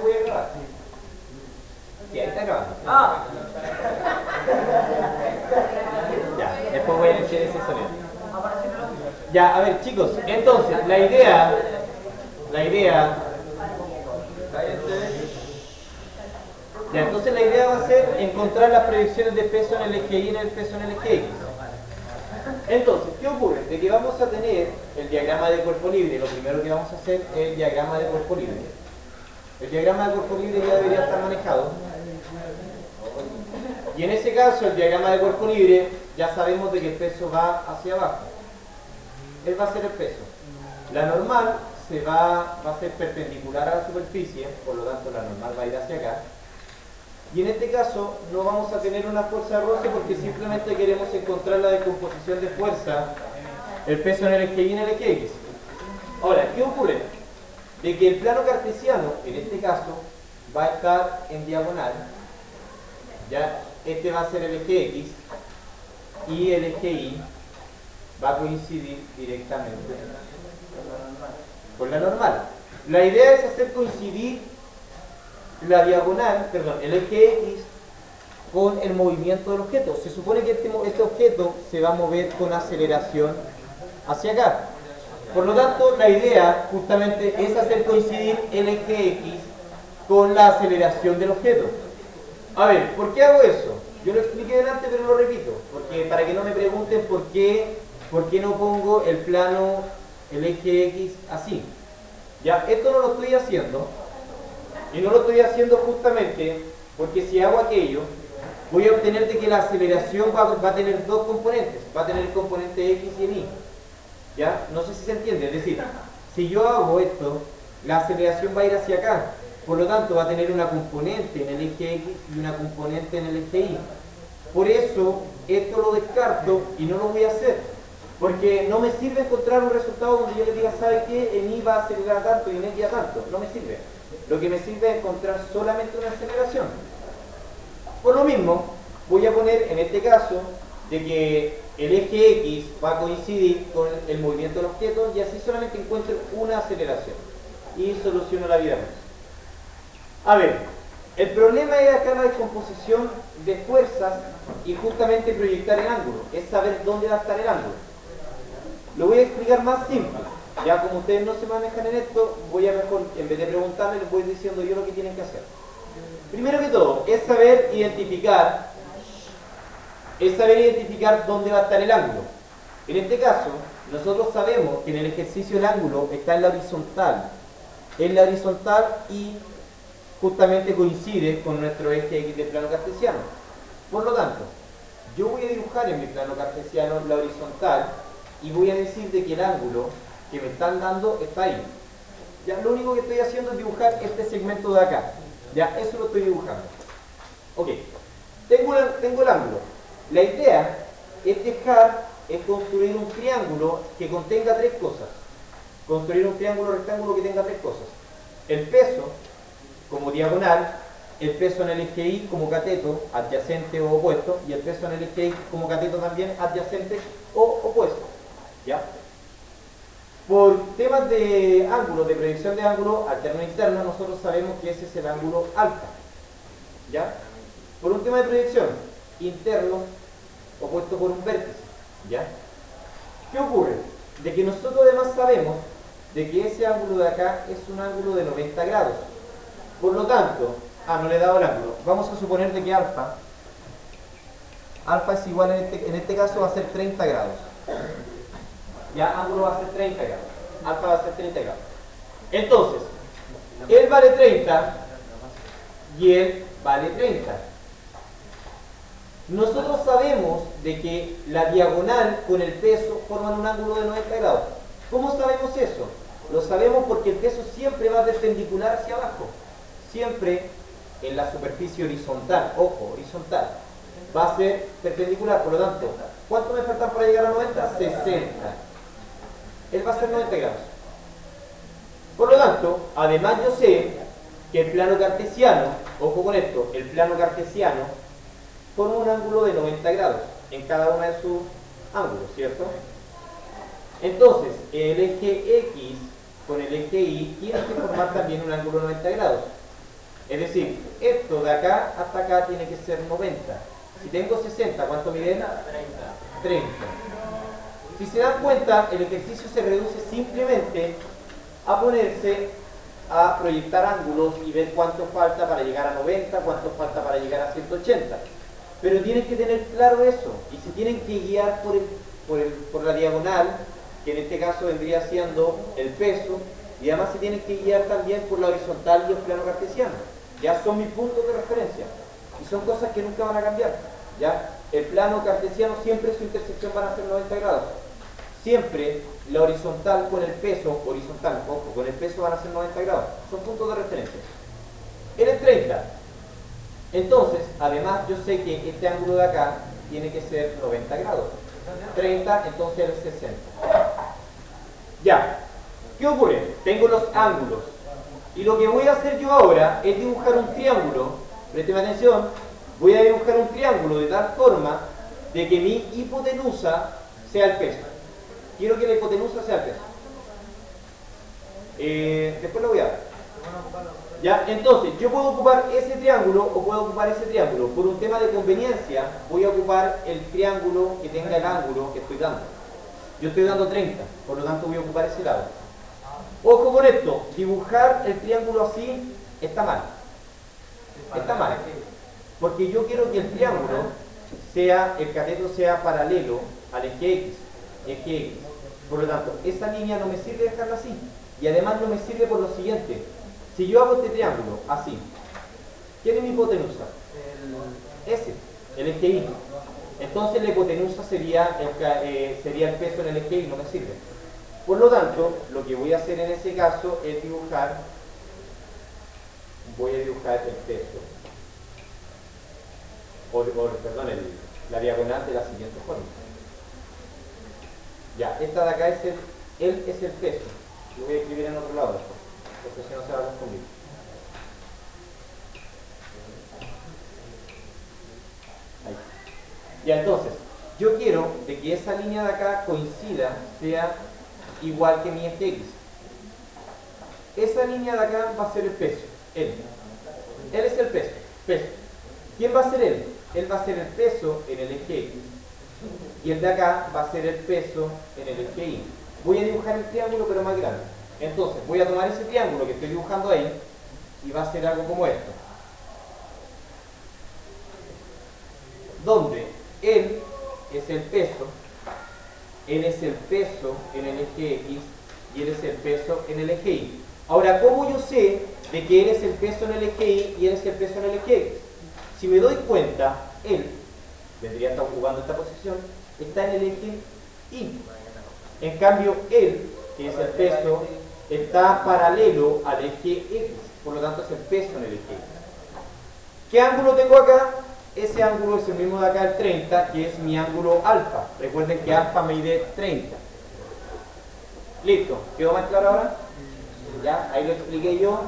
Voy a grabar. Sí, ahí está grabando. Ya, después voy a decir ese sonido. Ya, a ver chicos, entonces la idea ya, entonces la idea va a ser encontrar las predicciones de peso en el eje Y y en el peso en el eje X. Entonces, ¿qué ocurre? De que vamos a tener el diagrama de cuerpo libre. Lo primero que vamos a hacer es el diagrama de cuerpo libre. El diagrama de cuerpo libre ya debería estar manejado. Y en ese caso, el diagrama de cuerpo libre, ya sabemos de que el peso va hacia abajo. Él va a ser el peso. La normal va a ser perpendicular a la superficie, por lo tanto la normal va a ir hacia acá. Y en este caso no vamos a tener una fuerza de roce porque simplemente queremos encontrar la decomposición de fuerza, el peso en el eje Y y en el eje X. Ahora, ¿qué ocurre? De que el plano cartesiano, en este caso, va a estar en diagonal. Ya, este va a ser el eje X y el eje Y va a coincidir directamente con la normal. La idea es hacer coincidir la diagonal, perdón, el eje X con el movimiento del objeto. Se supone que este objeto se va a mover con aceleración hacia acá. Por lo tanto, la idea justamente es hacer coincidir el eje X con la aceleración del objeto. A ver, ¿por qué hago eso? Yo lo expliqué delante, pero lo repito, porque para que no me pregunten por qué no pongo el plano, el eje X así. Ya, esto no lo estoy haciendo, y no lo estoy haciendo justamente porque si hago aquello, voy a obtener de que la aceleración va a tener dos componentes, va a tener el componente X y el Y. ¿Ya? No sé si se entiende, es decir, si yo hago esto, la aceleración va a ir hacia acá, por lo tanto va a tener una componente en el eje X y una componente en el eje Y. Por eso, esto lo descarto y no lo voy a hacer, porque no me sirve encontrar un resultado donde yo le diga, ¿sabe qué? En Y va a acelerar tanto y en X a tanto, no me sirve. Lo que me sirve es encontrar solamente una aceleración. Por lo mismo, voy a poner en este caso de que el eje X va a coincidir con el movimiento del objeto y así solamente encuentro una aceleración y soluciono la vida más. A ver, el problema es acá la descomposición de fuerzas y justamente proyectar el ángulo, es saber dónde va a estar el ángulo. Lo voy a explicar más simple. Ya como ustedes no se manejan en esto, voy a mejor, en vez de preguntarles, les voy diciendo yo lo que tienen que hacer. Primero que todo, es saber identificar dónde va a estar el ángulo. En este caso, nosotros sabemos que en el ejercicio el ángulo está en la horizontal. En la horizontal y justamente coincide con nuestro eje X del plano cartesiano. Por lo tanto, yo voy a dibujar en mi plano cartesiano la horizontal y voy a decir de que el ángulo que me están dando está ahí. Ya, lo único que estoy haciendo es dibujar este segmento de acá. Ya, eso lo estoy dibujando. Ok, tengo el ángulo. La idea es construir un triángulo que contenga tres cosas. Construir un triángulo rectángulo que tenga tres cosas. El peso como diagonal, el peso en el eje Y como cateto, adyacente o opuesto, y el peso en el eje X como cateto también, adyacente o opuesto. ¿Ya? Por temas de ángulo, de predicción de ángulo alterno e interno, nosotros sabemos que ese es el ángulo alfa. ¿Ya? Por un tema de proyección, interno opuesto por un vértice. ¿Ya? ¿Qué ocurre? De que nosotros además sabemos de que ese ángulo de acá es un ángulo de 90 grados. Por lo tanto, no le he dado el ángulo. Vamos a suponer de que alfa es igual, en este caso va a ser 30 grados. Ya, ángulo va a ser 30 grados. Alfa va a ser 30 grados. Entonces, él vale 30 y él vale 30. Nosotros sabemos de que la diagonal con el peso forman un ángulo de 90 grados. ¿Cómo sabemos eso? Lo sabemos porque el peso siempre va perpendicular hacia abajo. Siempre en la superficie horizontal, ojo, horizontal, va a ser perpendicular. Por lo tanto, ¿cuánto me falta para llegar a 90? 60. Él va a ser 90 grados. Por lo tanto, además yo sé que el plano cartesiano, ojo con esto, el plano cartesiano forma un ángulo de 90 grados en cada uno de sus ángulos, ¿cierto? Entonces, el eje X con el eje Y tiene que formar también un ángulo de 90 grados. Es decir, esto de acá hasta acá tiene que ser 90. Si tengo 60, ¿cuánto mide? 30. Si se dan cuenta, el ejercicio se reduce simplemente a ponerse a proyectar ángulos y ver cuánto falta para llegar a 90, cuánto falta para llegar a 180. Pero tienen que tener claro eso y se tienen que guiar por la diagonal, que en este caso vendría siendo el peso, y además se tienen que guiar también por la horizontal y el plano cartesiano. Ya son mis puntos de referencia y son cosas que nunca van a cambiar. ¿Ya? El plano cartesiano siempre su intersección van a ser 90 grados. Siempre la horizontal con el peso, horizontal, ojo, con el peso van a ser 90 grados. Son puntos de referencia. Él es 30. Entonces, además yo sé que este ángulo de acá tiene que ser 90 grados. 30, entonces él es 60. Ya. ¿Qué ocurre? Tengo los ángulos. Y lo que voy a hacer yo ahora es dibujar un triángulo. Presten atención. Voy a dibujar un triángulo de tal forma de que mi hipotenusa sea el peso. Quiero que la hipotenusa sea el peso. Después lo voy a dar. Ya, entonces, yo puedo ocupar ese triángulo o puedo ocupar ese triángulo. Por un tema de conveniencia, voy a ocupar el triángulo que tenga el ángulo que estoy dando. Yo estoy dando 30, por lo tanto voy a ocupar ese lado. Ojo con esto, dibujar el triángulo así está mal. Está mal. Porque yo quiero que el triángulo sea, el cateto sea paralelo al eje X. Por lo tanto, esa línea no me sirve dejarla así. Y además no me sirve por lo siguiente. Si yo hago este triángulo así, ¿quién es mi hipotenusa? El eje Y. Entonces la hipotenusa sería el peso en el eje Y, no me sirve. Por lo tanto, lo que voy a hacer en ese caso es dibujar, el peso, la diagonal de la siguiente forma. Ya, esta de acá él es el peso. Lo voy a escribir en otro lado después, porque si no se va a confundir. Ahí. Ya, entonces, yo quiero de que esa línea de acá coincida, sea igual que mi eje X. Esa línea de acá va a ser el peso, él. Él es el peso. ¿Quién va a ser él? Él va a ser el peso en el eje X. Y el de acá va a ser el peso en el eje Y. Voy a dibujar el triángulo pero más grande. Entonces voy a tomar ese triángulo que estoy dibujando ahí y va a ser algo como esto. Donde él es el peso, él es el peso en el eje X y él es el peso en el eje Y. Ahora, ¿cómo yo sé de que él es el peso en el eje Y y él es el peso en el eje X? Si me doy cuenta, él vendría a estar ocupando esta posición, está en el eje Y. En cambio, él, que es el peso, está paralelo al eje X, por lo tanto es el peso en el eje X. ¿Qué ángulo tengo acá? Ese ángulo es el mismo de acá, el 30, que es mi ángulo alfa. Recuerden que alfa mide 30. Listo, ¿quedó más claro ahora? Ya, ahí lo expliqué yo.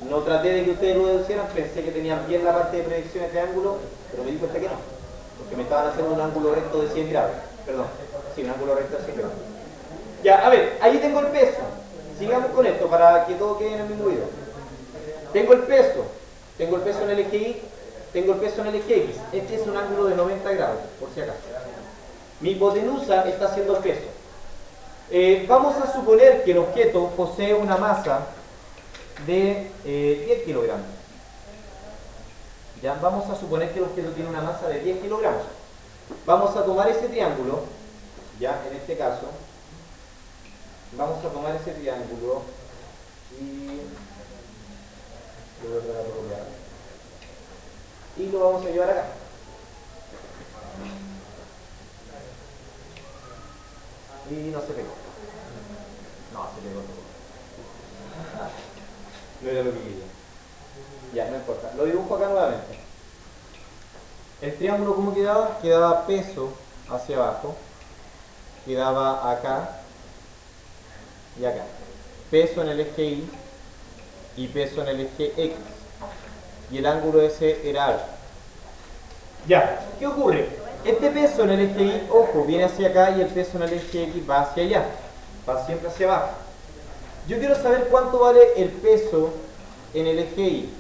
No traté de que ustedes lo deducieran, pensé que tenían bien la parte de predicciones de ángulo, pero me di cuenta que no, porque me estaban haciendo un ángulo recto de 100 grados. Perdón, sí, un ángulo recto de 100 grados. Ya, a ver, ahí tengo el peso. Sigamos con esto para que todo quede en el mismo video. Tengo el peso en el eje Y, tengo el peso en el eje X. Este es un ángulo de 90 grados, por si acaso. Mi hipotenusa está haciendo el peso. Vamos a suponer que el objeto posee una masa de 10 kilogramos. Ya, vamos a suponer que el objeto tiene una masa de 10 kilogramos. Vamos a tomar ese triángulo, ya en este caso, vamos a tomar ese triángulo y lo vamos a llevar acá. Y no se pegó. No, se pegó. No era lo que quería. Ya, no importa. Lo dibujo acá nuevamente. El triángulo, ¿cómo quedaba? Quedaba peso hacia abajo. Quedaba acá y acá. Peso en el eje Y y peso en el eje X. Y el ángulo ese era alfa. Ya, ¿qué ocurre? Este peso en el eje Y, ojo, viene hacia acá y el peso en el eje X va hacia allá. Va siempre hacia abajo. Yo quiero saber cuánto vale el peso en el eje Y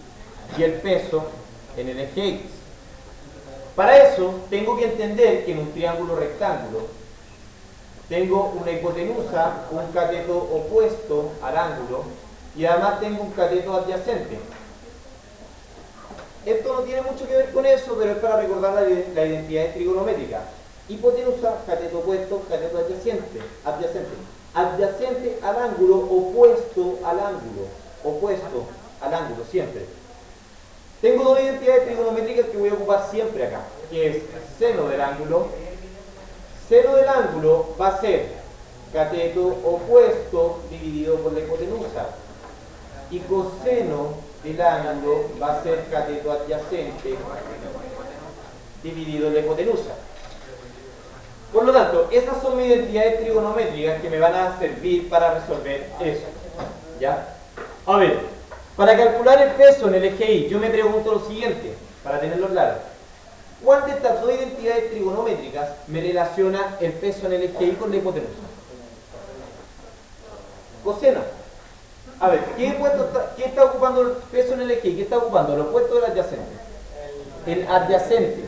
y el peso en el eje X. Para eso tengo que entender que en un triángulo rectángulo tengo una hipotenusa, un cateto opuesto al ángulo y además tengo un cateto adyacente. Esto no tiene mucho que ver con eso, pero es para recordar la identidad trigonométrica. Hipotenusa, cateto opuesto, cateto adyacente. Adyacente al ángulo, opuesto al ángulo. Opuesto al ángulo, siempre. Tengo dos identidades trigonométricas que voy a ocupar siempre acá, que es seno del ángulo. Seno del ángulo va a ser cateto opuesto dividido por la hipotenusa. Y coseno del ángulo va a ser cateto adyacente dividido en la hipotenusa. Por lo tanto, esas son mis identidades trigonométricas que me van a servir para resolver eso. ¿Ya? A ver, para calcular el peso en el eje Y, yo me pregunto lo siguiente, para tenerlo claro. ¿Cuál de estas dos identidades trigonométricas me relaciona el peso en el eje Y con la hipotenusa? Coseno. A ver, ¿qué está ocupando el peso en el eje Y? ¿Qué está ocupando? ¿El opuesto del adyacente? El adyacente.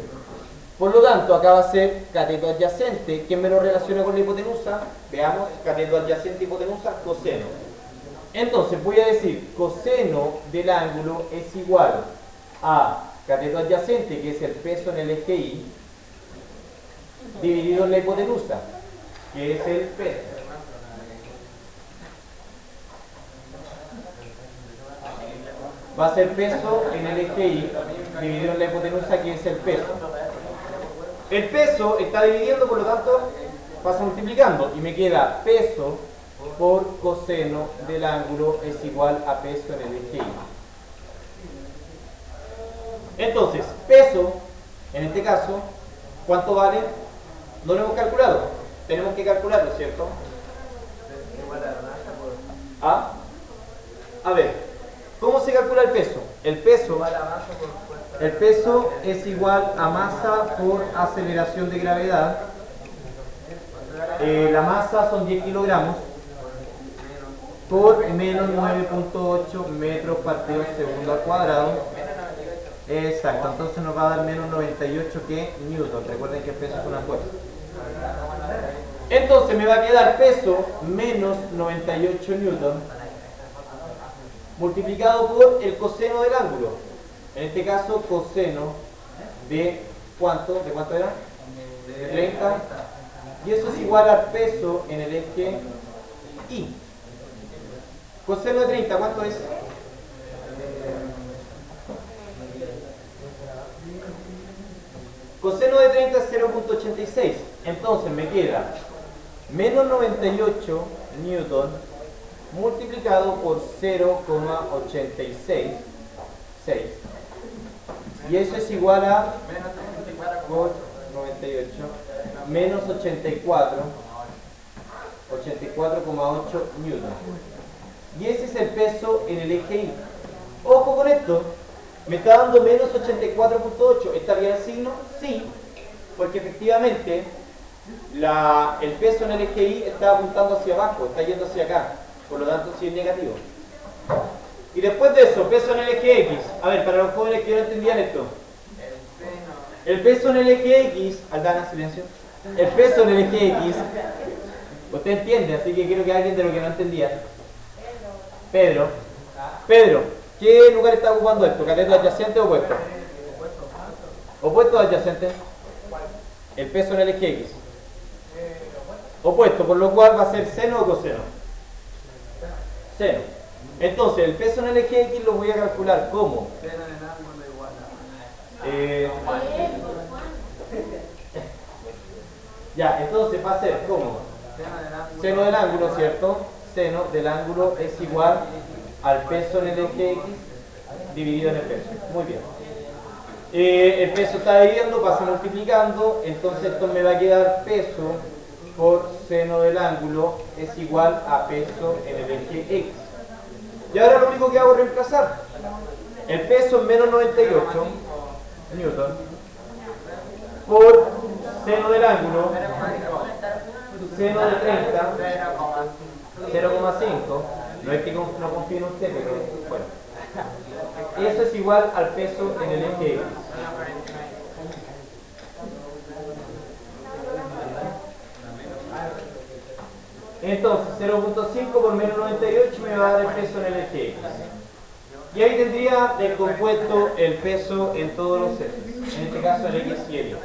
Por lo tanto, acá va a ser cateto adyacente. ¿Quién me lo relaciona con la hipotenusa? Veamos, cateto adyacente, hipotenusa, coseno. Entonces voy a decir coseno del ángulo es igual a cateto adyacente, que es el peso en el eje Y, dividido en la hipotenusa, que es el peso. Va a ser peso en el eje Y, dividido en la hipotenusa, que es el peso. El peso está dividiendo, por lo tanto, pasa multiplicando, y me queda peso por coseno del ángulo es igual a peso en el eje Y. Entonces, peso, en este caso, ¿cuánto vale? No lo hemos calculado. Tenemos que calcularlo, ¿cierto? ¿Ah? A ver, ¿cómo se calcula el peso? El peso es igual a masa por aceleración de gravedad. La masa son 10 kilogramos por menos 9.8 metros partido segundo al cuadrado. Exacto, entonces nos va a dar menos 98 que newton. Recuerden que el peso es una fuerza. Entonces me va a quedar peso menos 98 newton multiplicado por el coseno del ángulo. En este caso, coseno de ¿cuánto? ¿De cuánto era? De 30. Y eso es igual al peso en el eje Y. Coseno de 30, ¿cuánto es? Coseno de 30 es 0.86. Entonces me queda menos 98 newton multiplicado por 0,86. Y eso es igual a por 98 menos 84, 84,8 newton. Y ese es el peso en el eje Y. Ojo con esto, me está dando menos 84,8. ¿Está bien el signo? Sí, porque efectivamente el peso en el eje Y está apuntando hacia abajo, está yendo hacia acá. Por lo tanto, sí es negativo. Y después de eso, peso en el eje X. A ver, para los jóvenes que no entendían esto. El peso en el eje X, Aldana, silencio. El peso en el eje X, usted entiende, así que quiero que alguien de lo que no entendía. Pedro, ¿qué lugar está ocupando esto? ¿Cateto adyacente o opuesto? ¿Opuesto o adyacente? El peso en el eje X. Opuesto, por lo cual va a ser seno o coseno. Seno. Entonces, el peso en el eje X lo voy a calcular como ya, entonces va a ser como seno del ángulo, ¿cierto? Seno del ángulo es igual al peso en el eje X dividido en el peso. Muy bien. El peso está dividiendo, pasa multiplicando, entonces esto me va a quedar peso por seno del ángulo es igual a peso en el eje X. Y ahora lo único que hago es reemplazar. El peso es menos 98 newton por seno del ángulo, seno de 30, 0,5, No es que no confíe en usted, pero bueno. Eso es igual al peso en el eje X. Entonces, 0.5 por menos 98 me va a dar el peso en el eje X. Y ahí tendría del compuesto el peso en todos los ejes. En este caso el X y el Y.